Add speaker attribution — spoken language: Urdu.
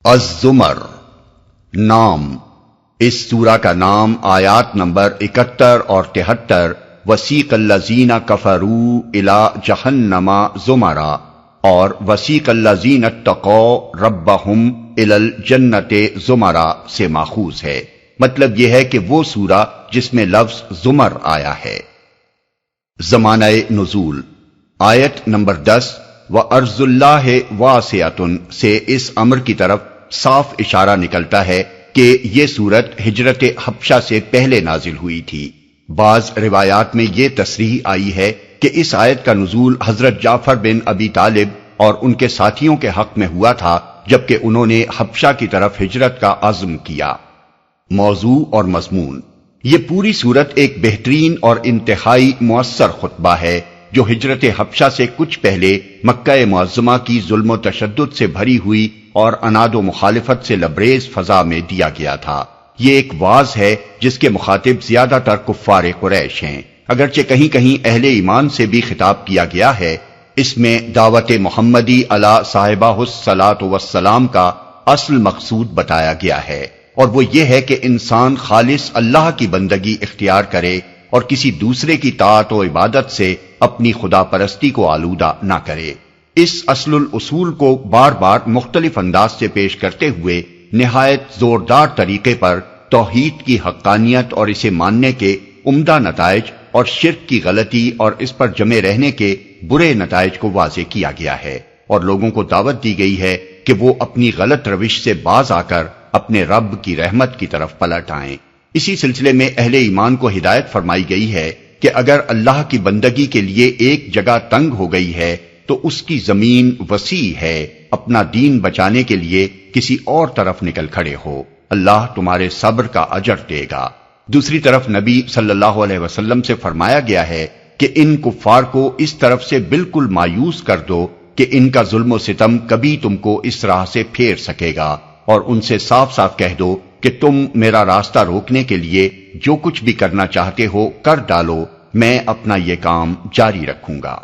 Speaker 1: الزمر نام۔ اس سورہ کا نام آیات نمبر 71 اور 73 وسیق الذین کفروا الی جہنم زمرا اور وسیق الذین اتقوا ربہم الی الجنۃ زمرا سے ماخوذ ہے۔ مطلب یہ ہے کہ وہ سورہ جس میں لفظ زمر آیا ہے۔ زمانہ نزول آیت نمبر 10 وَأَرْضُ اللَّهِ وَاسِعَةٌ سے اس امر کی طرف صاف اشارہ نکلتا ہے کہ یہ سورت ہجرت حبشہ سے پہلے نازل ہوئی تھی۔ بعض روایات میں یہ تصریح آئی ہے کہ اس آیت کا نزول حضرت جعفر بن ابی طالب اور ان کے ساتھیوں کے حق میں ہوا تھا جبکہ انہوں نے حبشہ کی طرف ہجرت کا عزم کیا۔ موضوع اور مضمون یہ پوری سورت ایک بہترین اور انتہائی مؤثر خطبہ ہے جو ہجرت حبشہ سے کچھ پہلے مکہ معظمہ کی ظلم و تشدد سے بھری ہوئی اور عناد و مخالفت سے لبریز فضا میں دیا گیا تھا۔ یہ ایک واعظ ہے جس کے مخاطب زیادہ تر کفار قریش ہیں، اگرچہ کہیں کہیں اہل ایمان سے بھی خطاب کیا گیا ہے۔ اس میں دعوت محمدی علی صاحبہ الصلاۃ والسلام کا اصل مقصود بتایا گیا ہے، اور وہ یہ ہے کہ انسان خالص اللہ کی بندگی اختیار کرے اور کسی دوسرے کی طاعت و عبادت سے اپنی خدا پرستی کو آلودہ نہ کرے۔ اس اصل الاصول کو بار بار مختلف انداز سے پیش کرتے ہوئے نہایت زوردار طریقے پر توحید کی حقانیت اور اسے ماننے کے عمدہ نتائج اور شرک کی غلطی اور اس پر جمے رہنے کے برے نتائج کو واضح کیا گیا ہے، اور لوگوں کو دعوت دی گئی ہے کہ وہ اپنی غلط روش سے باز آ کر اپنے رب کی رحمت کی طرف پلٹ آئیں۔ اسی سلسلے میں اہل ایمان کو ہدایت فرمائی گئی ہے کہ اگر اللہ کی بندگی کے لیے ایک جگہ تنگ ہو گئی ہے تو اس کی زمین وسیع ہے، اپنا دین بچانے کے لیے کسی اور طرف نکل کھڑے ہو، اللہ تمہارے صبر کا اجر دے گا۔ دوسری طرف نبی صلی اللہ علیہ وسلم سے فرمایا گیا ہے کہ ان کفار کو اس طرف سے بالکل مایوس کر دو کہ ان کا ظلم و ستم کبھی تم کو اس راہ سے پھیر سکے گا، اور ان سے صاف صاف کہہ دو کہ تم میرا راستہ روکنے کے لیے جو کچھ بھی کرنا چاہتے ہو کر ڈالو، میں اپنا یہ کام جاری رکھوں گا۔